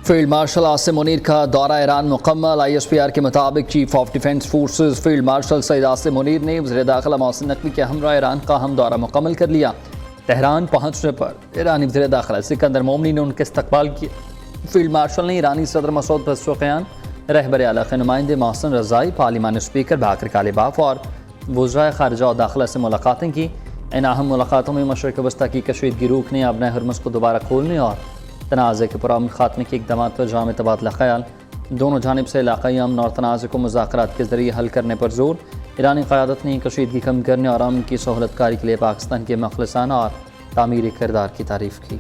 Field marshal Asim Munir का दौरा Iran मुकम्मल। ISPR के मुताबिक chief of defence forces field marshal Saeed Asim Munir ने वज़ीर दाखिला मोहसिन नकवी के हमरा ईरान का हम दौरा मुकम्मल कर लिया। तेहरान पहुँचने पर ईरानी वज़ीर दाखिला सिकंदर मोमनी ने उनके इस्तकबाल किया। फील्ड मार्शल ने ईरानी सदर मसूद पज़ेश्कियान, रहबर आला के नुमाइंदे मोहसिन रज़ाई, पार्लिमानी स्पीकर बाकर कालिबाफ और वज़राए ख़ारिजा और दाखिला से मुलाकातें की। इन अहम मुलाकातों में मशरिक़ वस्ता की कशीदगी रोकने, अपना हरमज़ को दोबारा खोलने और तनाज़े के पुरअमन खात्मे के इक़दामात पर जाम तबादला ख़याल। दोनों जानिब से इलाक़ाई अमन और तनाज़े को मुज़ाकरात के ज़रिए हल करने पर जोर। ईरानी क़यादत ने कशीदगी कम करने और अमन की सहूलतकारी के लिए पाकिस्तान के मुख़लिसाना और तामीरी किरदार की तारीफ़ की।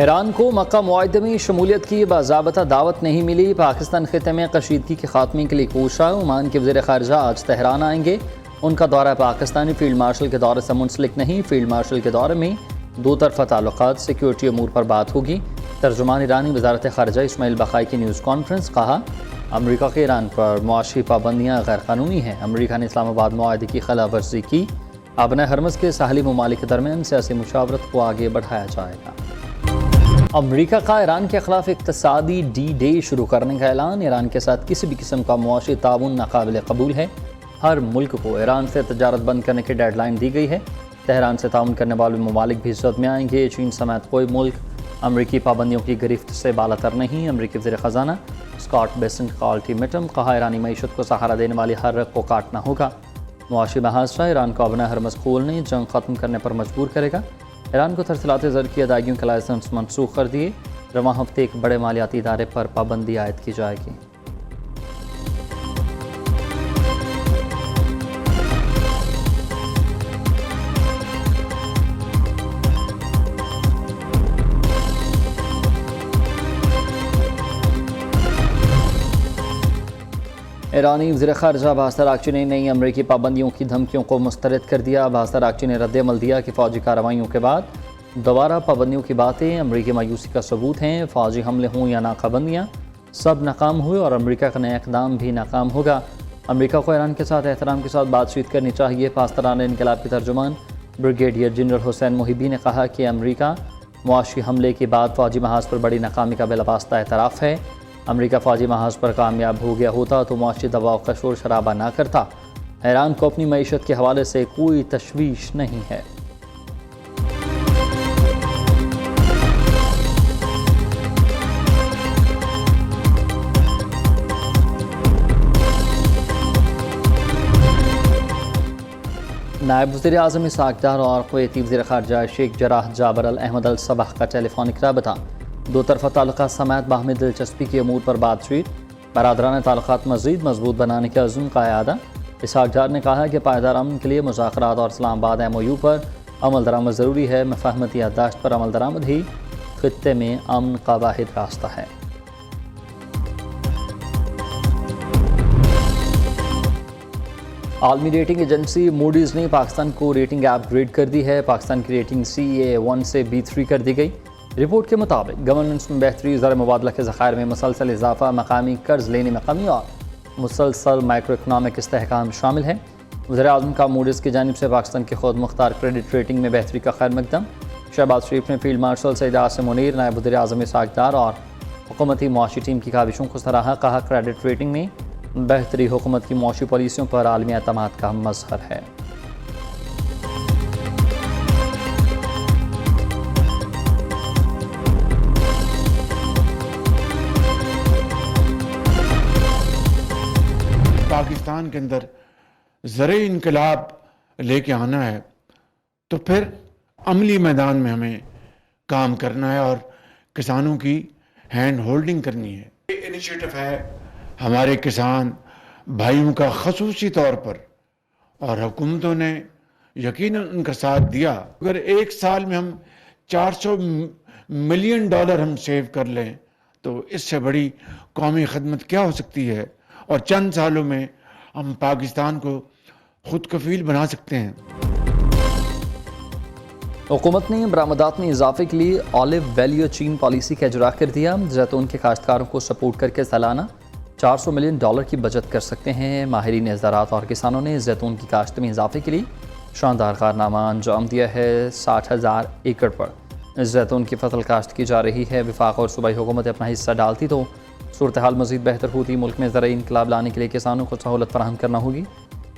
ईरान को मक्का मुआहदे में शमूलियत की बाज़ाबता दावत नहीं मिली। पाकिस्तान ख़ित्ते में कशीदगी के खात्मे के लिए कोशा। ओमान के वज़ीर ख़ारिजा आज तेहरान आएंगे। उनका दौरा पाकिस्तानी फील्ड मार्शल के दौरे से मुंसलिक नहीं। फील्ड मार्शल के दौरे में दो तरफ़ा ताल्लुकात, सिक्योरिटी अमूर पर बात होगी। तर्जुमान ईरानी वज़ारत ख़ारिजा इस्माइल बक़ाई की न्यूज़ कॉन्फ्रेंस। कहा, अमरीका के ईरान पर मुआशी पाबंदियाँ गैर कानूनी हैं। अमरीका ने इस्लामाबाद मुआहदे की खिलाफ वर्जी की। अपने हरमज़ के साहली ममालिक के दरमियान सियासी मुशावरत को आगे बढ़ाया जाएगा। अमरीका का ईरान के खिलाफ इक़्तिसादी D-Day शुरू करने का ऐलान। ईरान के साथ किसी भी किस्म का मुआशी ताउन नाकाबिल कबूल है। हर मुल्क को ईरान से तजारत बंद करने की डेडलाइन दी गई है। तेहरान से ताउन करने वाले ममालिक भी जद में आएंगे। चीन समेत कोई मुल्क अमरीकी पाबंदियों की गिरफ्त से बालातर नहीं। अमरीकी वज़ीर ख़जाना स्कॉट बेसेंट का अल्टीमेटम। कहा, ईरानी मईशत को सहारा देने वाली हर रग को काटना होगा। मुआशी महासरा ईरान को अपना हरमज़ खोलने, जंग ख़त्म करने पर मजबूर करेगा। ईरान को तरसलात ज़र की अदायगियों के लाइसेंस मनसूख कर दिए। रवां हफ्ते एक बड़े मालियाती इदारे पर पाबंदी आयद की जाएगी। ईरानी वज़ीर ख़ारिजा अब्बास अराग़ची ने नई अमरीकी पाबंदियों की धमकियों को मुस्तरद कर दिया। अब्बास अराग़ची ने रद्द-ए-अमल दिया कि फ़ौजी कार्रवाइयों के बाद दोबारा पाबंदियों की बातें अमरीकी मायूसी का सबूत हैं। फ़ौजी हमले हों या नाकाबंदियाँ, सब नाकाम हुए और अमरीका का नया इक़दाम भी नाकाम होगा। अमरीका को ईरान के साथ एहतराम के साथ बातचीत करनी चाहिए। पाकिस्तान इनकलाब के तर्जुमान ब्रिगेडियर जनरल हुसैन मोहिबी ने कहा कि अमरीका मुआशी हमले के बाद फ़ौजी महाज पर बड़ी नाकामी का बिलावास्ता एतराफ़ है। अमरीका फ़ौजी महाज पर कामयाब हो गया होता तो मुआशी दबाव का शोर शराबा ना करता। ईरान को अपनी मईशत के हवाले से कोई तशवीश नहीं है। नायब वज़ीर आज़म इसहाक़ डार और कुवैती वज़ीर ख़ारिजा शेख जराह जाबर अल अहमद अल सबह का टेलीफोनिक रबता। दो तरफ़ा ताल्लुकात समेत बाहमी दिलचस्पी के अमूर पर बातचीत। बरादराना ताल्लुकात मज़ीद मजबूत बनाने के अज़्म का यादा। इसहाक़ डार ने कहा कि पायदार अमन के लिए मुज़ाकरात और इस्लामाबाद MOU पर अमल दरामद ज़रूरी है। मफ़ाहमती याददाश्त पर अमल दरामद ही ख़ित्ते में अमन का वाहिद रास्ता है। आलमी रेटिंग एजेंसी मूडीज़ ने पाकिस्तान को रेटिंग अपग्रेड कर दी है। पाकिस्तान की रेटिंग CA1 से B3 कर दी गई। रिपोर्ट के मुताबिक गवर्नेंस में बेहतरी, ज़र मुबादला के ज़खायर में मुसलसल इजाफा, मकामी कर्ज लेने में कमी और मुसलसल माइक्रो इकनॉमिक इस्तेहकाम शामिल है। वज़ीर-ए-आज़म का मूडीज़ की जानिब से पाकिस्तान की खुद मुख्तार क्रेडिट रेटिंग में बेहतरी का खैर मकदम। शहबाज शरीफ ने फील्ड मार्शल सईद आसिम मुनीर, नायब वज़ीर-ए-आज़म इसहाक़ डार और हुकूमती मुआशी टीम की काविशों को सराहा। कहा, क्रेडिट रेटिंग में बेहतरी हुकूमत की मुआशी पॉलिसियों पर आलमी एतमाद का मज़हर है। पाकिस्तान के अंदर ज़र इनकलाब लेके आना है तो फिर अमली मैदान में हमें काम करना है और किसानों की हैंड होल्डिंग करनी है। ये इनिशिएटिव है हमारे किसान भाइयों का ख़ुसूसी तौर पर और हुकूमतों ने यकीनन उनका साथ दिया। अगर एक साल में हम $400 मिलियन हम सेव कर लें तो इससे बड़ी कौमी खदमत क्या हो सकती है। और चंद सालों में हम पाकिस्तान को खुद कफील बना सकते हैं। हुकूमत ने बरामदात में इजाफे के लिए ऑलिव वैल्यू चीन पॉलिसी का इजरा कर दिया। जैतून के काश्तकारों को सपोर्ट करके सालाना $400 मिलियन की बचत कर सकते हैं। माहिरीन ज़राअत और किसानों ने जैतून की काश्त में इजाफे के लिए शानदार कारनामा अंजाम दिया है। 60,000 एकड़ पर जैतून की फसल काश्त की जा रही है। वफाक और सूबाई हुकूमत अपना हिस्सा डालती तो सूरत हाल मज़ीद बेहतर होती। मुल्क में ज़राई इनकलाब लाने के लिए किसानों को सहूलत फराहम करना होगी।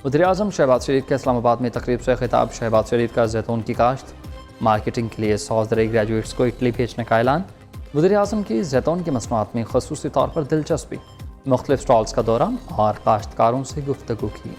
वज़ीर-ए-आज़म शहबाज शरीफ का इस्लामाबाद में तकरीब से खिताब। शहबाज शरीफ का जैतून की काश्त मार्केटिंग के लिए 100 ज़राई ग्रेजुएट्स को इटली भेजने का ऐलान। वज़ीर-ए-आज़म की जैतून की मसनूआत में ख़ुसूसी तौर पर दिलचस्पी, मुख्तलिफ स्टॉल्स का दौरा और काश्तकारों से गुफ्तगू की।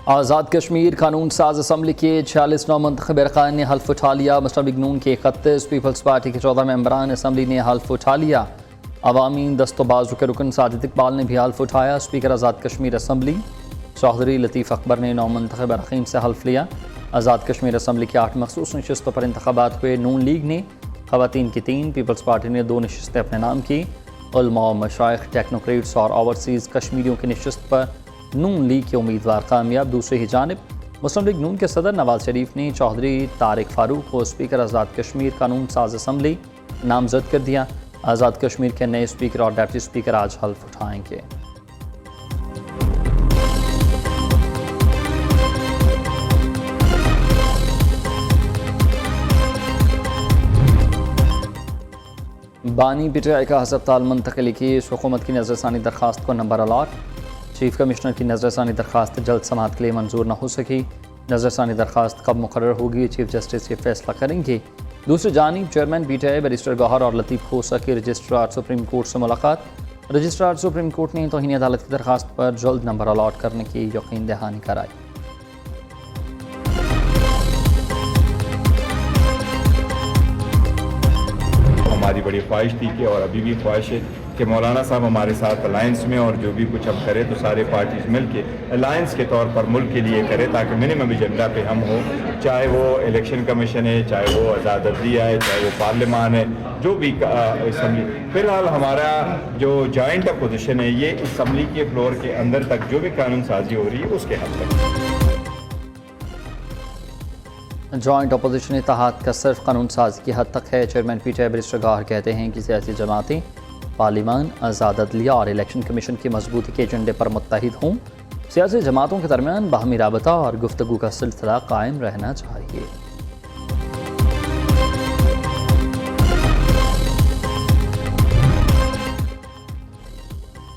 आज़ाद कश्मीर कानून साज असम्बली के 46 नौमंतखब अरकान ने हल्फ उठा लिया। मशरबी गनून के 31, पीपल्स पार्टी के 14 मेंबरान असम्बली ने हल्फ उठा लिया। अवामी दस्तोबाजू के रुकन साजिद इकबाल ने भी हल्फ उठाया। स्पीकर आज़ाद कश्मीर असम्बली चौधरी लतीफ़ अकबर ने नौमंतखब अरकान से हल्फ लिया। आज़ाद कश्मीर असम्बली की 8 मखसूस नशिस्तों पर इंतखाबात हुए। नून लीग ने ख़वातीन की 3, पीपल्स पार्टी ने 2 नशिस्तें अपने नाम की। उलमा, मशाइख, टेक्नोक्रेट्स और ओवरसीज़ कश्मीरियों की नशिस्त पर नून लीग के उम्मीदवार कामयाब। दूसरी ही जानिब मुस्लिम लीग नून के सदर नवाज शरीफ ने चौधरी तारिक फारूक को स्पीकर आज़ाद कश्मीर कानून साज असम्बली नामजद कर दिया। आज़ाद कश्मीर के नए स्पीकर और डेप्टी स्पीकर आज हल्फ उठाएंगे। बानी पीटीआई का हस्पताल मुंतकिली की हुकूमत की नजरसानी दरख्वास्त को नंबर अलॉट। चीफ कमिश्नर की नजरसानी दरख्वास्त जल्द समाअत के लिए मंजूर न हो सकी। नजरसानी दरख्वास्त कब मुकर्रर होगी, चीफ जस्टिस ये फैसला करेंगे। दूसरी जानिब चेयरमैन पीटीआई बैरिस्टर गौहर और लतीफ़ खोसा की रजिस्ट्रार सुप्रीम कोर्ट से मुलाकात। रजिस्ट्रार सुप्रीम कोर्ट ने तौहीन अदालत की दरख्वास्त पर जल्द नंबर अलॉट करने की यकीन दहानी कराई। हमारी बड़ी ख्वाहिश थी कि और अभी भी ख्वाहिश है कि मौलाना साहब हमारे साथ अलायंस में और जो भी कुछ हम करें तो सारे पार्टीज मिल के अलायंस के तौर पर मुल्क के लिए करें ताकि मिनिमम एजेंडा पे हम हो, चाहे वो इलेक्शन कमीशन है, चाहे वो आज़ाद अदलिया है, चाहे वो पार्लियामान है, जो भी असम्बली। फिलहाल हमारा जो जॉइंट अपोजिशन है ये असम्बली के फ्लोर के अंदर तक जो भी कानून साजी हो रही है उसके हद तक। जॉइंट अपोजिशन इत्तेहाद का सिर्फ कानून साजी की हद तक है। चेयरमैन पीटीआई बैरिस्टर गौहर कहते हैं कि सियासी जमातें पार्लियामान, आज़ाद अदलिया और इलेक्शन कमीशन की मजबूती के एजेंडे पर मुत्तहिद हों। सियासी जमातों के दरमियान बाहमी राबता और गुफ्तगू का सिलसिला कायम रहना चाहिए।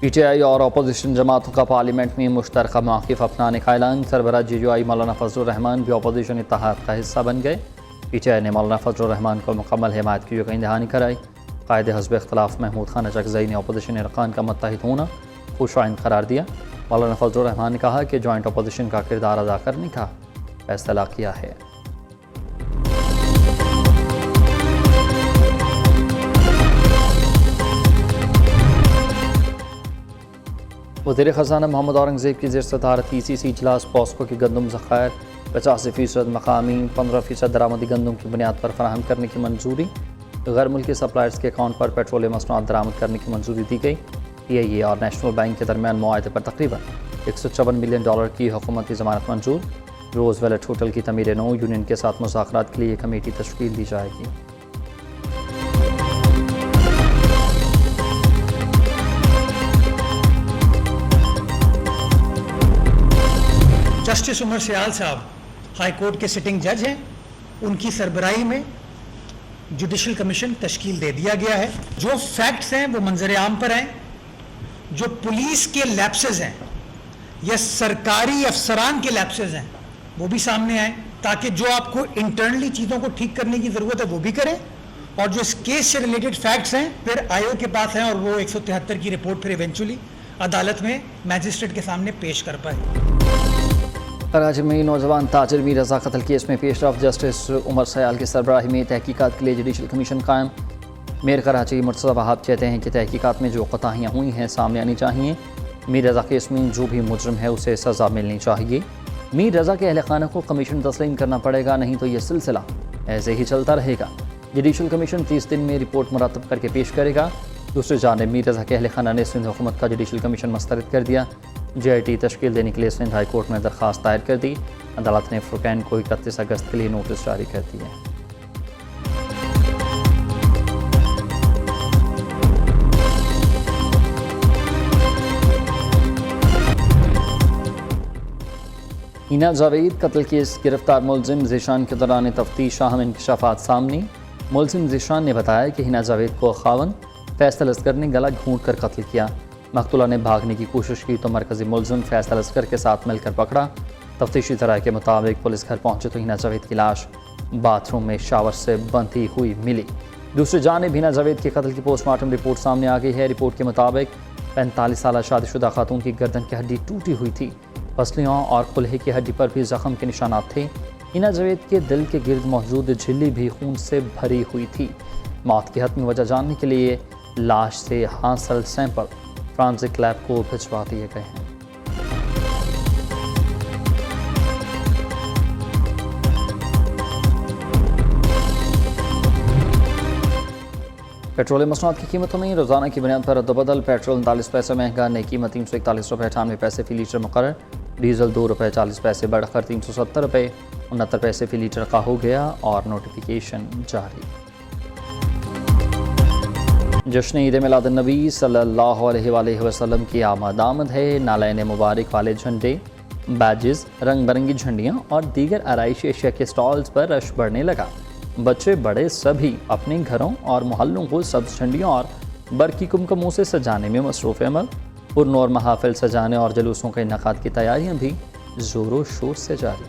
पीटीआई और अपोजिशन जमातों का पार्लियामेंट में मुश्तरका मौक़िफ़ अपनाने का ऐलान। सरबराह जीजूआई मौलाना फजलुर रहमान भी अपोजिशन इत्तेहाद का हिस्सा बन गए। पीटीआई ने मौलाना फजलुर रहमान को मुकम्मल हिमायत की यकीन दहानी कराई। कायद हज़ब इख्तिलाफ महमूद खान अचकज़ई ने अपोजिशन अरकान का मुत्तहिद होना खुशआइंद करार दिया। मौलाना फजलुर रहमान ने कहा कि जॉइंट अपोजिशन का किरदार अदा करने का फैसला किया है। वज़ीर ख़ज़ाना मोहम्मद औरंगज़ेब की ज़ेर सदारत ECC इजलास। पॉस्को की गंदम ज़ख़ायर 85% मकामी 15% दरामदी गंदम की बुनियाद पर फराहम करने की मंजूरी। गैर मुल्की सप्लायर्स के अकाउंट पर पेट्रोलियम मसनूआत दरामद करने की मंजूरी दी गई। PIA और नेशनल बैंक के दरमियान मुआहदे पर तकरीबन $154 मिलियन की हुकूमती ज़मानत मंजूर। रोज़ वेलेट होटल की तमीर नौ। यूनियन के साथ मुज़ाकरात के लिए कमेटी तश्कील दी जाएगी। जस्टिस उमर सियाल साहब हाई कोर्ट के सिटिंग जज हैं। उनकी सरबराही में जुडिशल कमीशन तश्कील दे दिया गया है। जो फैक्ट्स हैं वो मंजर आम पर हैं। जो पुलिस के लैप्सेस हैं या सरकारी अफसरान के लैप्सेस हैं वो भी सामने आए, ताकि जो आपको इंटरनली चीज़ों को ठीक करने की ज़रूरत है वो भी करें, और जो इस केस से रिलेटेड फैक्ट्स हैं फिर आयोग के पास हैं और वो 173 की रिपोर्ट फिर इवेंचुअली अदालत में मैजिस्ट्रेट के सामने पेश कर पाए। कराची में नौजवान ताजिर मीर रज़ा कत्ल केस में पेशरफ। जस्टिस उमर सयाल की सरबराही में तहकीकात के लिए जुडिशल कमीशन कायम। मेयर कराची मुर्तज़ा वहाब कहते हैं कि तहकीकात में जो कोताहियाँ हुई हैं सामने आनी चाहिए। मीर रज़ा केस में जो भी मुजरिम है उसे सज़ा मिलनी चाहिए। मीर रज़ा के अहल खाना को कमीशन तस्लीम करना पड़ेगा, नहीं तो ये सिलसिला ऐसे ही चलता रहेगा। जुडिशल कमीशन 30 दिन में रिपोर्ट मुरतब करके पेश करेगा। दूसरी जानिब मीर रज़ा के अहल खाना ने सिंध हुकूमत का जुडिशल कमीशन मुस्तरद कर दिया। JIT तश्कील देने के लिए सिंध हाई कोर्ट में दरख्वास्त दायर कर दी। अदालत ने फुरकैन को 31 अगस्त के लिए नोटिस जारी कर दिया। हिना जावेद कत्ल केस गिरफ्तार मुलजिम ज़ीशान के दौरान तफ्तीश अहम इंकशाफात सामने। मुलजिम ज़ीशान ने बताया कि हिना जावेद को खावन फैसल असगर ने गला घूंट कर कत्ल किया। मकतूला ने भागने की कोशिश की तो मरकजी मुलजिम फैसल असगर के साथ मिलकर पकड़ा। तफ्तीशी तराय के मुताबिक पुलिस घर पहुंचे तो हिना जावेद की लाश बाथरूम में शावर से बंधी हुई मिली। दूसरी जानिब हिना जावेद के कत्ल की पोस्टमार्टम रिपोर्ट सामने आ गई है। रिपोर्ट के मुताबिक 45 साल शादीशुदा खातून की गर्दन की हड्डी टूटी हुई थी। पसलियों और कुल्हे की हड्डी पर भी जख्म के निशानात थे। हिना जावेद के दिल के गिर्द मौजूद झिल्ली भी खून से भरी हुई थी। मौत की हतमी वजह जानने के लिए लाश से हासिल सैंपल फ्रांसिक लैब को भिजवा दिए गए हैं। पेट्रोलियम मसनूआत की कीमतों में रोज़ाना की बुनियाद पर रद्दबदल। पेट्रोल 39 पैसे महंगा, नई कीमत 341 रुपये 98 पैसे फ़ी लीटर मुकर्रर। डीजल 2 रुपये 40 पैसे बढ़कर 370 रुपये 69 पैसे फ़ी लीटर का हो गया और नोटिफिकेशन जारी। जश्न ईद मिलादुन्नबी सल्लल्लाहु अलैहि वसल्लम की आमद है। नालैन मुबारक वाले झंडे, बैजेस, रंग बिरंगी झंडियाँ और दीगर आराइशी अशिया के स्टॉल्स पर रश बढ़ने लगा। बच्चे बड़े सभी अपने घरों और मोहल्लों को सब्ज झंडियों और बरकी कुमकुमों से सजाने में मसरूफ़ अमल। पुरनूर महाफिल सजाने और जुलूसों के इनेकाद की तैयारियां भी ज़ोरों शोर से जारी।